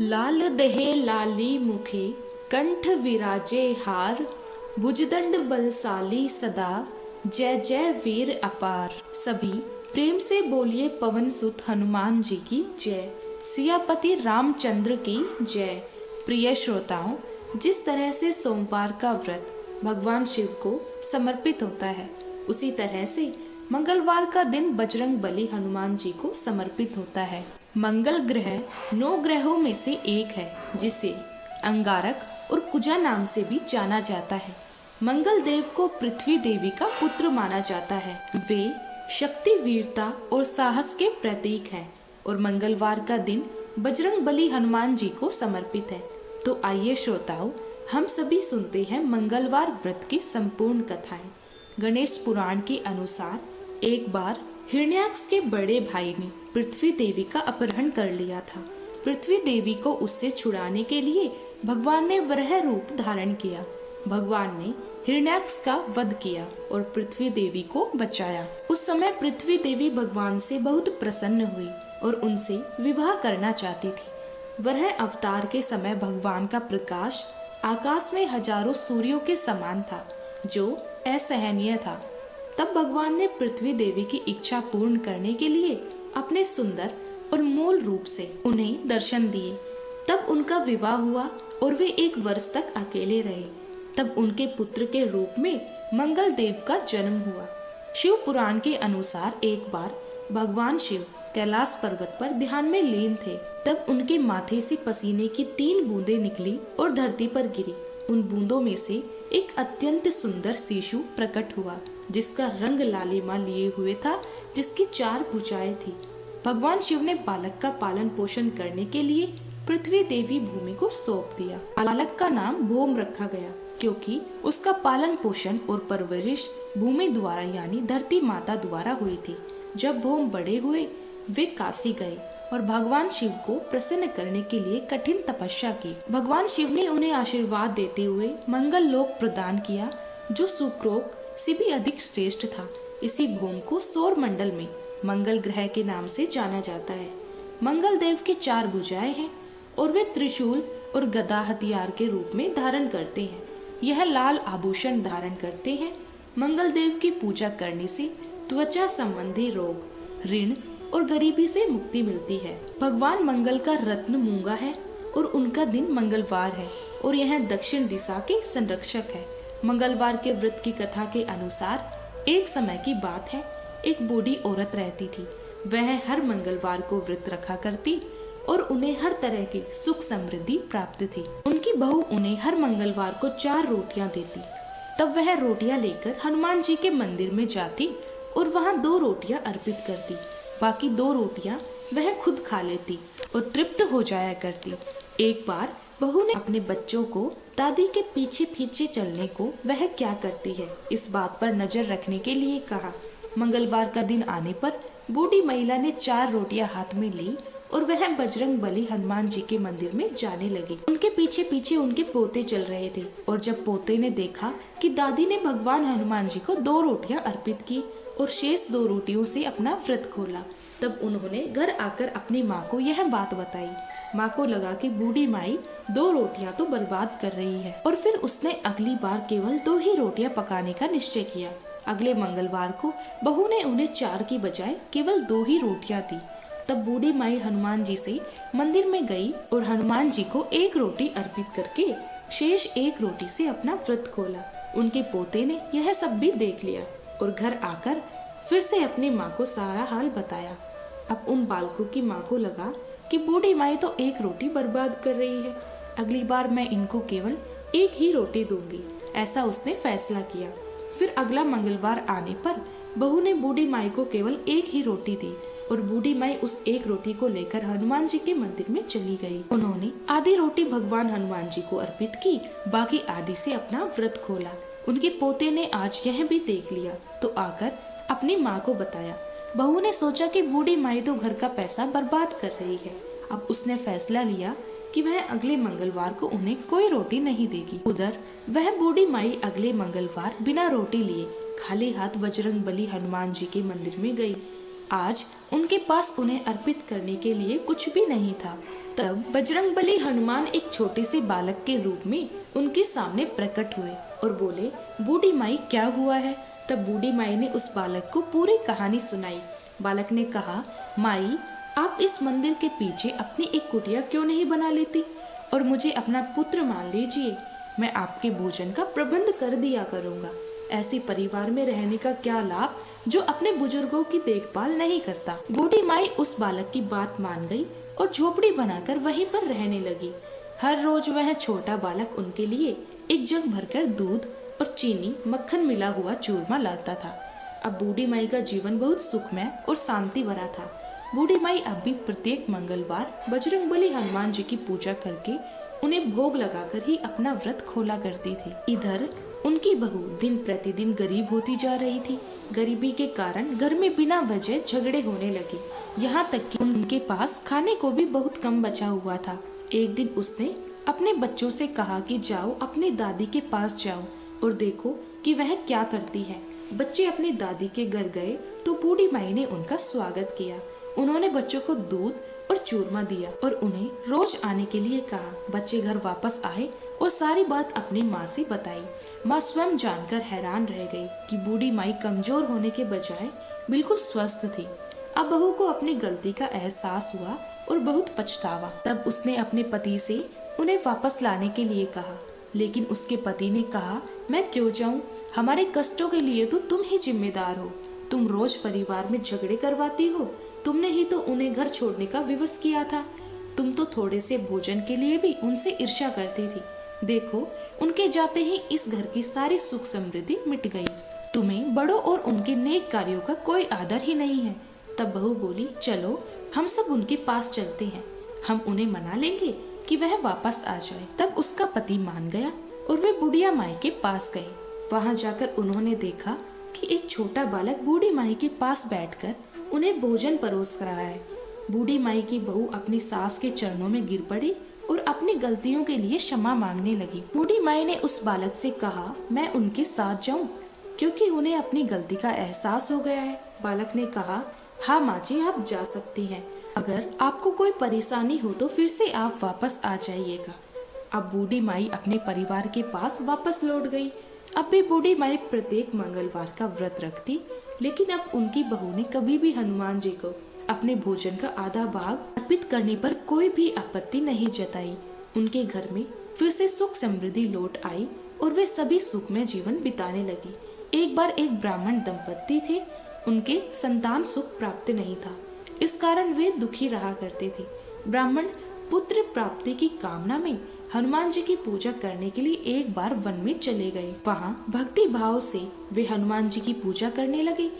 लाल दहे लाली मुखे कंठ विराजे हार, भुजदंड बलशाली सदा, जय जय वीर अपार। सभी प्रेम से बोलिए पवन सुत हनुमान जी की जय, सियापति रामचंद्र की जय। प्रिय श्रोताओं, जिस तरह से सोमवार का व्रत भगवान शिव को समर्पित होता है, उसी तरह से मंगलवार का दिन बजरंग बली हनुमान जी को समर्पित होता है। मंगल ग्रह 9 ग्रहों में से एक है, जिसे अंगारक और कुजा नाम से भी जाना जाता है। मंगल देव को पृथ्वी देवी का पुत्र माना जाता है। वे शक्ति, वीरता और साहस के प्रतीक हैं और मंगलवार का दिन बजरंग बली हनुमान जी को समर्पित है। तो आइए श्रोताओं, हम सभी सुनते हैं मंगलवार व्रत की संपूर्ण कथाएं। गणेश पुराण के अनुसार एक बार हिरण्याक्ष के बड़े भाई ने पृथ्वी देवी का अपहरण कर लिया था। पृथ्वी देवी को उससे छुड़ाने के लिए भगवान ने वराह रूप धारण किया। भगवान ने हिरण्याक्ष का वध किया और पृथ्वी देवी को बचाया। उस समय पृथ्वी देवी भगवान से बहुत प्रसन्न हुई और उनसे विवाह करना चाहती थी। वराह अवतार के समय भगवान का प्रकाश आकाश में हजारों सूर्यों के समान था, जो असहनीय था। तब भगवान ने पृथ्वी देवी की इच्छा पूर्ण करने के लिए अपने सुंदर और मूल रूप से उन्हें दर्शन दिए। तब उनका विवाह हुआ और वे 1 वर्ष तक अकेले रहे। तब उनके पुत्र के रूप में मंगल देव का जन्म हुआ। शिव पुराण के अनुसार एक बार भगवान शिव कैलाश पर्वत पर ध्यान में लीन थे। तब उनके माथे से पसीने की 3 बूंदें निकली और धरती पर गिरी। उन बूंदों में से एक अत्यंत सुंदर शिशु प्रकट हुआ, जिसका रंग लालिमा लिए हुए था, जिसकी 4 भुजाएं थी। भगवान शिव ने बालक का पालन पोषण करने के लिए पृथ्वी देवी भूमि को सौंप दिया। बालक का नाम भौम रखा गया, क्योंकि उसका पालन पोषण और परवरिश भूमि द्वारा यानी धरती माता द्वारा हुई थी। जब भौम बड़े हुए, वे काशी गए और भगवान शिव को प्रसन्न करने के लिए कठिन तपस्या की। भगवान शिव ने उन्हें आशीर्वाद देते हुए मंगल लोक प्रदान किया, जो सुक्रोक से भी अधिक श्रेष्ठ था। इसी भूमि को सौर मंडल में मंगल ग्रह के नाम से जाना जाता है। मंगल देव की 4 भुजाएं हैं और वे त्रिशूल और गदा हथियार के रूप में धारण करते हैं। यह लाल आभूषण धारण करते हैं। मंगल देव की पूजा करने से त्वचा संबंधी रोग, ऋण और गरीबी से मुक्ति मिलती है। भगवान मंगल का रत्न मूंगा है और उनका दिन मंगलवार है और यह दक्षिण दिशा के संरक्षक है। मंगलवार के व्रत की कथा के अनुसार एक समय की बात है, एक बूढ़ी औरत रहती थी। वह हर मंगलवार को व्रत रखा करती और उन्हें हर तरह की सुख समृद्धि प्राप्त थी। उनकी बहू उन्हें हर मंगलवार को 4 रोटियां देती। तब वह रोटियां लेकर हनुमान जी के मंदिर में जाती और वहां 2 रोटियां अर्पित करती। बाकी 2 रोटियां वह खुद खा लेती और तृप्त हो जाया करती। एक बार बहू ने अपने बच्चों को दादी के पीछे पीछे चलने को वह क्या करती है, इस बात पर नजर रखने के लिए कहा। मंगलवार का दिन आने पर बूढ़ी महिला ने 4 रोटियां हाथ में ली और वह बजरंग बली हनुमान जी के मंदिर में जाने लगी। उनके पीछे पीछे उनके पोते चल रहे थे और जब पोते ने देखा कि दादी ने भगवान हनुमान जी को 2 रोटियां अर्पित की और शेष 2 रोटियों से अपना व्रत खोला, तब उन्होंने घर आकर अपनी माँ को यह बात बताई। माँ को लगा कि बूढ़ी माई 2 रोटियां तो बर्बाद कर रही है और फिर उसने अगली बार केवल 2 ही रोटियां पकाने का निश्चय किया। अगले मंगलवार को बहू ने उन्हें 4 की बजाय केवल 2 ही रोटियां दी। तब बूढ़ी माई हनुमान जी से मंदिर में गई और हनुमान जी को 1 रोटी अर्पित करके शेष 1 रोटी से अपना व्रत खोला। उनके पोते ने यह सब भी देख लिया और घर आकर फिर से अपनी माँ को सारा हाल बताया। अब उन बालकों की माँ को लगा कि बूढ़ी माई तो 1 रोटी बर्बाद कर रही है, अगली बार मैं इनको केवल 1 ही रोटी दूंगी। ऐसा उसने फैसला किया। फिर अगला मंगलवार आने पर बहू ने बूढ़ी माई को केवल 1 ही रोटी दी और बूढ़ी माई उस 1 रोटी को लेकर हनुमान जी के मंदिर में चली गई। उन्होंने आधी रोटी भगवान हनुमान जी को अर्पित की, बाकी आधी से अपना व्रत खोला। उनके पोते ने आज यह भी देख लिया तो आकर अपनी माँ को बताया। बहू ने सोचा कि बूढ़ी माई तो घर का पैसा बर्बाद कर रही है। अब उसने फैसला लिया कि वह अगले मंगलवार को उन्हें कोई रोटी नहीं देगी। उधर वह बूढ़ी माई अगले मंगलवार बिना रोटी लिए खाली हाथ बजरंग बली हनुमान जी के मंदिर में गई। आज उनके पास उन्हें अर्पित करने के लिए कुछ भी नहीं था। तब बजरंगबली हनुमान एक छोटे से बालक के रूप में उनके सामने प्रकट हुए और बोले, बूढ़ी माई क्या हुआ है? तब बूढ़ी माई ने उस बालक को पूरी कहानी सुनाई। बालक ने कहा, माई आप इस मंदिर के पीछे अपनी एक कुटिया क्यों नहीं बना लेती और मुझे अपना पुत्र मान लीजिए, मैं आपके भोजन का प्रबंध कर दिया करूँगा। ऐसे परिवार में रहने का क्या लाभ जो अपने बुजुर्गों की देखभाल नहीं करता। बूढ़ी माई उस बालक की बात मान गई और झोपड़ी बनाकर वहीं पर रहने लगी। हर रोज वह छोटा बालक उनके लिए एक जग भरकर दूध और चीनी मक्खन मिला हुआ चूरमा लाता था। अब बूढ़ी माई का जीवन बहुत सुखमय और शांति भरा था। बूढ़ी माई अब भी प्रत्येक मंगलवार बजरंगबली हनुमान जी की पूजा करके उन्हें भोग लगाकर ही अपना व्रत खोला करती थी। इधर उनकी बहू दिन प्रतिदिन गरीब होती जा रही थी। गरीबी के कारण घर में बिना वजह झगड़े होने लगे, यहाँ तक कि उनके पास खाने को भी बहुत कम बचा हुआ था। एक दिन उसने अपने बच्चों से कहा कि जाओ अपनी दादी के पास जाओ और देखो कि वह क्या करती है। बच्चे अपनी दादी के घर गए तो बूढ़ी माई ने उनका स्वागत किया। उन्होंने बच्चों को दूध और चूरमा दिया और उन्हें रोज आने के लिए कहा। बच्चे घर वापस आए और सारी बात अपनी माँ से बताई। माँ स्वयं जानकर हैरान रह गई कि बूढ़ी माई कमजोर होने के बजाय बिल्कुल स्वस्थ थी। अब बहू को अपनी गलती का एहसास हुआ और बहुत पछतावा। तब उसने अपने पति से उन्हें वापस लाने के लिए कहा, लेकिन उसके पति ने कहा, मैं क्यों जाऊं? हमारे कष्टों के लिए तो तुम ही जिम्मेदार हो। तुम रोज परिवार में झगड़े करवाती हो। तुमने ही तो उन्हें घर छोड़ने का विवश किया था। तुम तो थोड़े से भोजन के लिए भी उनसे ईर्ष्या करती थी। देखो, उनके जाते ही इस घर की सारी सुख समृद्धि मिट गई। तुम्हें बड़ों और उनके नेक कार्यों का कोई आदर ही नहीं है। तब बहू बोली, चलो हम सब उनके पास चलते हैं। हम उन्हें मना लेंगे कि वह वापस आ जाए। तब उसका पति मान गया और वे बुढ़िया माई के पास गए। वहां जाकर उन्होंने देखा कि एक छोटा बालक बूढ़ी माई के पास बैठकर उन्हें भोजन परोस रहा है। बूढ़ी माई की बहू अपनी सास के चरणों में गिर पड़ी और अपनी गलतियों के लिए क्षमा मांगने लगी। बूढ़ी माई ने उस बालक से कहा, मैं उनके साथ जाऊं, क्योंकि उन्हें अपनी गलती का एहसास हो गया है। बालक ने कहा, हाँ माँ जी, आप जा सकती हैं। अगर आपको कोई परेशानी हो तो फिर से आप वापस आ जाइएगा। अब बूढ़ी माई अपने परिवार के पास वापस लौट गई। अब भी बूढ़ी माई प्रत्येक मंगलवार का व्रत रखती, लेकिन अब उनकी बहू ने कभी भी हनुमान जी को अपने भोजन का आधा भाग अर्पित करने पर कोई भी आपत्ति नहीं जताई। उनके घर में फिर से सुख समृद्धि लौट आई और वे सभी सुखमय जीवन बिताने लगे। एक बार एक ब्राह्मण दंपत्ति थे। उनके संतान सुख प्राप्त नहीं था, इस कारण वे दुखी रहा करते थे। ब्राह्मण पुत्र प्राप्ति की कामना में हनुमान जी की पूजा करने के लिए एक बार वन में चले गए। वहाँ भक्ति भाव से वे हनुमान जी की पूजा करने लगे।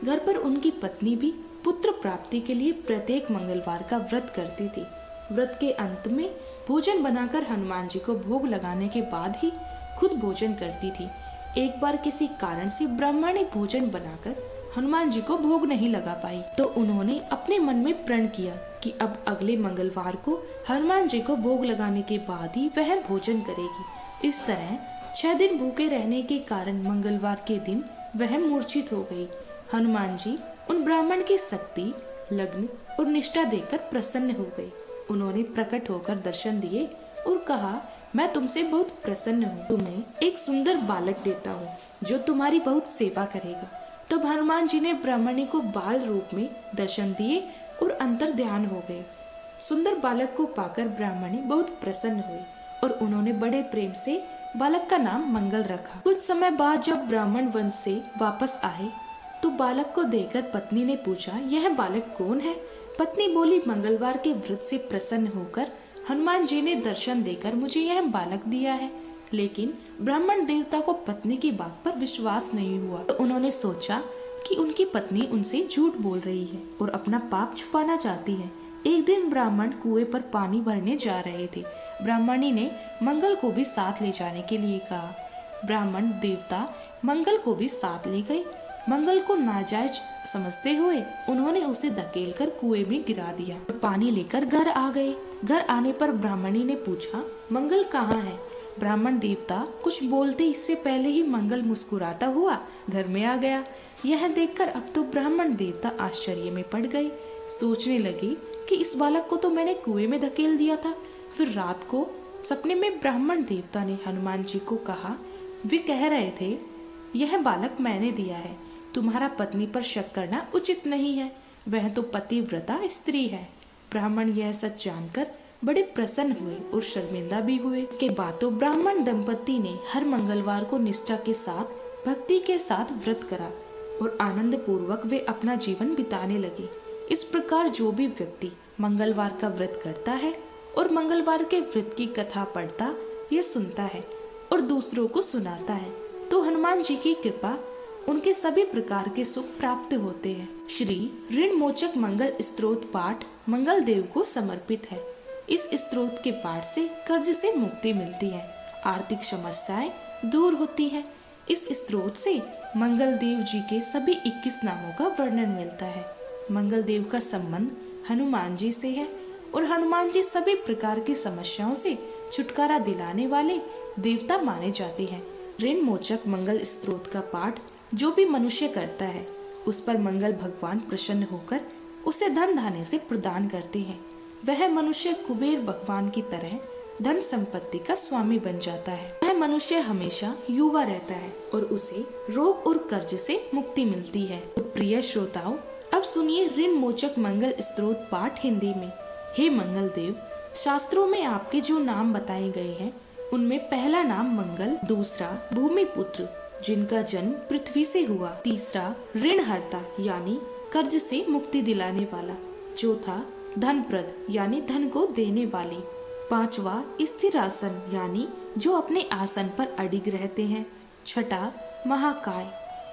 घर पर उनकी पत्नी भी पुत्र प्राप्ति के लिए प्रत्येक मंगलवार का व्रत करती थी। व्रत के अंत में भोजन बनाकर हनुमान जी को भोग लगाने के बाद ही खुद भोजन करती थी। एक बार किसी कारण से ब्राह्मणी भोजन बनाकर हनुमान जी को भोग नहीं लगा पाई, तो उन्होंने अपने मन में प्रण किया कि अब अगले मंगलवार को हनुमान जी को भोग लगाने के बाद ही वह भोजन करेगी। इस तरह 6 दिन भूखे रहने के कारण मंगलवार के दिन वह मूर्छित हो गई। हनुमान जी उन ब्राह्मण की शक्ति, लग्न और निष्ठा देखकर प्रसन्न हो गए। उन्होंने प्रकट होकर दर्शन दिए और कहा, मैं तुमसे बहुत प्रसन्न हूँ। तुम्हें एक सुंदर बालक देता हूँ जो तुम्हारी बहुत सेवा करेगा। तब हनुमान जी ने ब्राह्मणी को बाल रूप में दर्शन दिए और अंतर ध्यान हो गए। सुंदर बालक को पाकर ब्राह्मणी बहुत प्रसन्न हुई और उन्होंने बड़े प्रेम से बालक का नाम मंगल रखा। कुछ समय बाद जब ब्राह्मण वन से वापस आए तो बालक को देखकर पत्नी ने पूछा, यह बालक कौन है? पत्नी बोली, मंगलवार के व्रत से प्रसन्न होकर हनुमान जी ने दर्शन देकर मुझे यह बालक दिया है। लेकिन ब्राह्मण देवता को पत्नी की बात पर विश्वास नहीं हुआ, तो उन्होंने सोचा कि उनकी पत्नी उनसे झूठ बोल रही है और अपना पाप छुपाना चाहती है। एक दिन ब्राह्मण कुएं पर पानी भरने जा रहे थे। ब्राह्मणी ने मंगल को भी साथ ले जाने के लिए कहा। ब्राह्मण देवता मंगल को भी साथ ले गए। मंगल को नाजायज समझते हुए उन्होंने उसे धकेलकर कुएं में गिरा दिया और पानी लेकर घर आ गए। घर आने पर ब्राह्मणी ने पूछा, मंगल कहाँ है? ब्राह्मण देवता कुछ बोलते इससे पहले ही मंगल मुस्कुराता हुआ घर में आ गया। यह देखकर अब तो ब्राह्मण देवता आश्चर्य में पड़ गए। सोचने लगे कि इस बालक को तो मैंने कुएं में धकेल दिया था। फिर रात को सपने में ब्राह्मण देवता ने हनुमान जी को कहा, वे कह रहे थे, यह बालक मैंने दिया है, तुम्हारा पत्नी पर शक करना उचित नहीं है, वह तो पतिव्रता स्त्री है। ब्राह्मण यह सच जानकर बड़े प्रसन्न हुए और शर्मिंदा भी हुए। इसके बाद तो ब्राह्मण दंपति ने हर मंगलवार को निष्ठा के साथ भक्ति के साथ व्रत करा और आनंद पूर्वक वे अपना जीवन बिताने लगे। इस प्रकार जो भी व्यक्ति मंगलवार का व्रत करता है और मंगलवार के व्रत की कथा पढ़ता या सुनता है और दूसरों को सुनाता है, तो हनुमान जी की कृपा उनके सभी प्रकार के सुख प्राप्त होते हैं। श्री ऋण मोचक मंगल स्तोत्र पाठ मंगल देव को समर्पित है। इस स्तोत्र के पाठ से कर्ज से मुक्ति मिलती है, आर्थिक समस्याएं दूर होती हैं। इस स्तोत्र से मंगल देव जी के सभी 21 नामों का वर्णन मिलता है। मंगल देव का संबंध हनुमान जी से है और हनुमान जी सभी प्रकार की समस्याओं से छुटकारा दिलाने वाले देवता माने जाते हैं। ऋण मोचक मंगल स्तोत्र का पाठ जो भी मनुष्य करता है, उस पर मंगल भगवान प्रसन्न होकर उसे धन धान्य से प्रदान करते हैं। वह मनुष्य कुबेर भगवान की तरह धन संपत्ति का स्वामी बन जाता है। वह मनुष्य हमेशा युवा रहता है और उसे रोग और कर्ज से मुक्ति मिलती है। तो प्रिय श्रोताओं, अब सुनिए ऋण मोचक मंगल स्तोत्र पाठ हिंदी में। हे मंगल देव, शास्त्रों में आपके जो नाम बताए गए हैं, उनमें पहला नाम मंगल, दूसरा भूमिपुत्र जिनका जन्म पृथ्वी से हुआ, तीसरा ऋणहर्ता यानी कर्ज से मुक्ति दिलाने वाला, चौथा धनप्रद यानी धन को देने वाले, पांचवा स्थिर आसन यानी जो अपने आसन पर अडिग रहते हैं, छठा महाकाय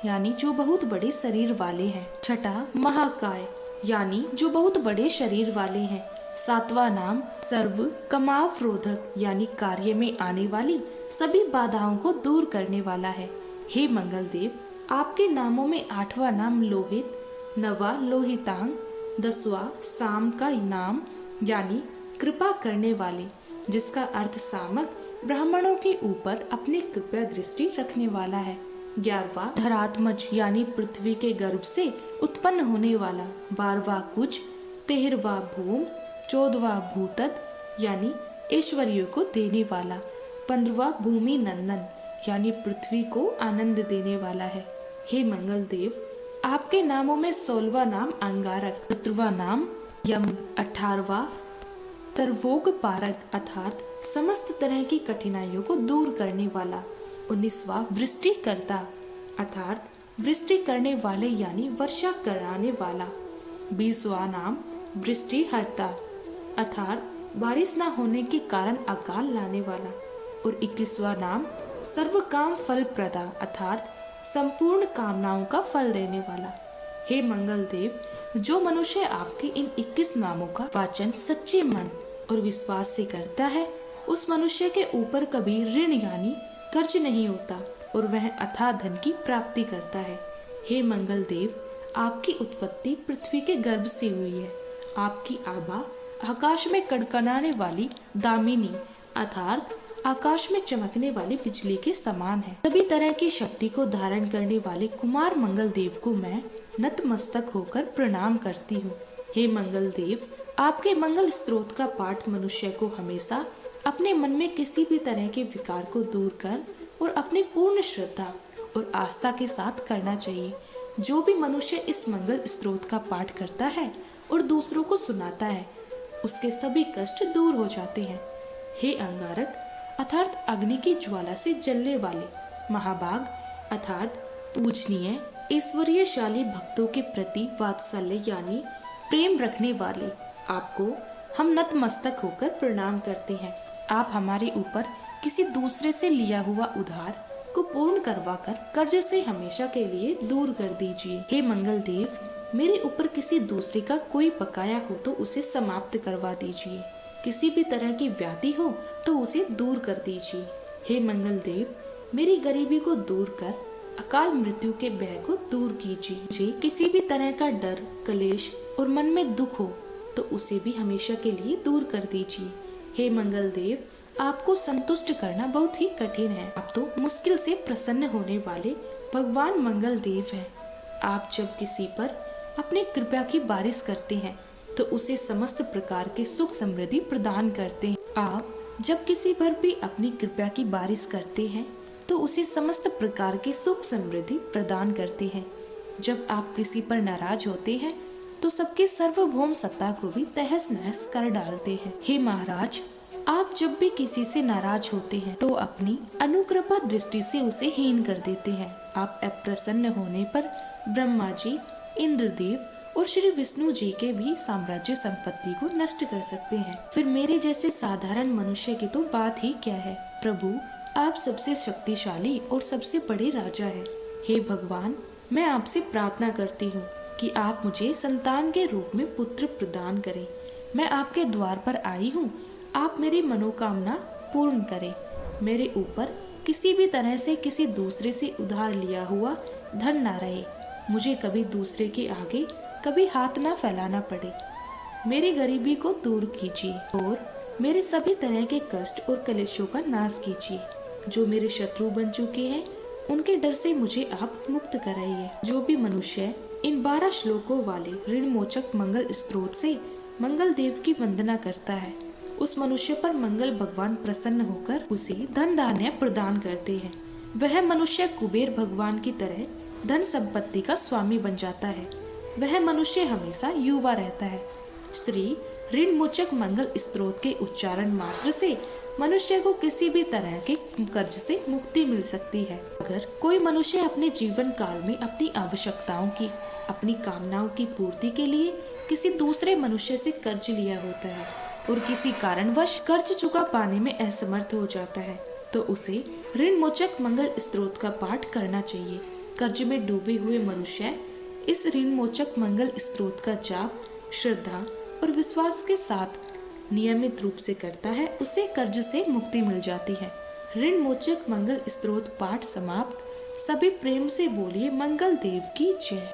यानी जो बहुत बड़े शरीर वाले हैं, छठा महाकाय यानी जो बहुत बड़े शरीर वाले हैं, सातवां नाम सर्व कमावरोधक यानी कार्य में आने वाली सभी बाधाओं को दूर करने वाला है। हे मंगल देव, आपके नामों में आठवां नाम लोहित, नवा लोहितांग, दसवां साम का नाम यानी कृपा करने वाले, जिसका अर्थ सामक ब्राह्मणों के ऊपर अपनी कृपा दृष्टि रखने वाला है, 11वां धरात्मज यानी पृथ्वी के गर्भ से उत्पन्न होने वाला, 12वां कुज, 13वां भूम, 14वां भूतत यानी ऐश्वर्य को देने वाला, 15वां भूमि नंदन यानी पृथ्वी को आनंद देने वाला है। हे मंगल देव, आपके नामों में 16वां नाम अंगारक, 17वां नाम यम, 18वां सर्वोग पारक अर्थात समस्त तरह की कठिनाइयों को दूर करने वाला, 19वां वृष्टि करता अर्थात वृष्टि करने वाले यानी वर्षा कराने वाला, 20वां नाम वृष्टि हरता अर्थात बारिश न होने के कारण अकाल लाने वाला, और 21वां नाम सर्व काम फल प्रदा अर्थात संपूर्ण कामनाओं का फल देने वाला। हे मंगल देव, जो मनुष्य आपके इन 21 नामों का वाचन सच्चे मन और विश्वास से करता है, उस मनुष्य के ऊपर कभी ऋण यानी कर्ज नहीं होता और वह अथाह धन की प्राप्ति करता है। हे मंगल देव, आपकी उत्पत्ति पृथ्वी के गर्भ से हुई है। आपकी आभा आकाश में कड़कड़ाने वाली दामिनी अर्थात आकाश में चमकने वाली बिजली के समान है। सभी तरह की शक्ति को धारण करने वाले कुमार मंगल देव को मैं नतमस्तक होकर प्रणाम करती हूँ। हे मंगल देव, आपके मंगल स्तोत्र का पाठ मनुष्य को हमेशा अपने मन में किसी भी तरह के विकार को दूर कर और अपनी पूर्ण श्रद्धा और आस्था के साथ करना चाहिए। जो भी मनुष्य इस मंगल स्तोत्र का पाठ करता है और दूसरों को सुनाता है, उसके सभी कष्ट दूर हो जाते हैं। हे अंगारक अर्थात अग्नि की ज्वाला से जलने वाले, महाभाग अर्थात पूजनीय ऐश्वर्यशाली भक्तों के प्रति वात्सल्य यानी प्रेम रखने वाले, आपको हम नतमस्तक होकर प्रणाम करते हैं। आप हमारे ऊपर किसी दूसरे से लिया हुआ उधार को पूर्ण करवाकर कर्ज से हमेशा के लिए दूर कर दीजिए। हे मंगल देव, मेरे ऊपर किसी दूसरे का कोई बकाया हो तो उसे समाप्त करवा दीजिए। किसी भी तरह की व्याधि हो तो उसे दूर कर दीजिए। हे मंगल देव, मेरी गरीबी को दूर कर अकाल मृत्यु के भय को दूर कीजिए। मुझे किसी भी तरह का डर, कलेश और मन में दुख हो तो उसे भी हमेशा के लिए दूर कर दीजिए। हे मंगल देव, आपको संतुष्ट करना बहुत ही कठिन है। आप तो मुश्किल से प्रसन्न होने वाले भगवान मंगल देव हैं। आप जब किसी पर अपने कृपा की बारिश करते हैं तो उसे समस्त प्रकार के सुख समृद्धि प्रदान करते हैं। आप जब किसी पर भी अपनी कृपा की बारिश करते हैं तो उसे समस्त प्रकार के सुख समृद्धि प्रदान करते हैं। जब आप किसी पर नाराज होते हैं तो सबकी सार्वभौम सत्ता को भी तहस नहस कर डालते हैं। हे महाराज, आप जब भी किसी से नाराज होते हैं तो अपनी अनुकृपा दृष्टि से उसे हीन कर देते हैं। आप अप्रसन्न होने पर ब्रह्मा जी, इंद्रदेव और श्री विष्णु जी के भी साम्राज्य संपत्ति को नष्ट कर सकते हैं। फिर मेरे जैसे साधारण मनुष्य की तो बात ही क्या है। प्रभु, आप सबसे शक्तिशाली और सबसे बड़े राजा हैं। हे भगवान, मैं आपसे प्रार्थना करती हूँ कि आप मुझे संतान के रूप में पुत्र प्रदान करें। मैं आपके द्वार पर आई हूँ, आप मेरी मनोकामना पूर्ण करें। मेरे ऊपर किसी भी तरह से किसी दूसरे से उधार लिया हुआ धन ना रहे। मुझे कभी दूसरे के आगे कभी हाथ ना फैलाना पड़े। मेरी गरीबी को दूर कीजिए और मेरे सभी तरह के कष्ट और कलेशों का नाश कीजिए। जो मेरे शत्रु बन चुके हैं उनके डर से मुझे आप मुक्त कराइए। जो भी मनुष्य इन 12 श्लोकों वाले ऋण मोचक मंगल स्त्रोत से मंगल देव की वंदना करता है, उस मनुष्य पर मंगल भगवान प्रसन्न होकर उसे धन धान्य प्रदान करते हैं। वह मनुष्य कुबेर भगवान की तरह धन संपत्ति का स्वामी बन जाता है। वह मनुष्य हमेशा युवा रहता है। श्री ऋण मोचक मंगल स्त्रोत के उच्चारण मात्र से मनुष्य को किसी भी तरह के कर्ज से मुक्ति मिल सकती है। अगर कोई मनुष्य अपने जीवन काल में अपनी आवश्यकताओं की, अपनी कामनाओं की पूर्ति के लिए किसी दूसरे मनुष्य से कर्ज लिया होता है और किसी कारणवश कर्ज चुका पाने में असमर्थ हो जाता है, तो उसे ऋण मोचक मंगल स्त्रोत का पाठ करना चाहिए। कर्ज में डूबे हुए मनुष्य इस ऋण मोचक मंगल स्त्रोत का जाप श्रद्धा और विश्वास के साथ नियमित रूप से करता है, उसे कर्ज से मुक्ति मिल जाती है। ऋण मोचक मंगल स्त्रोत पाठ समाप्त। सभी प्रेम से बोलिए मंगल देव की जय।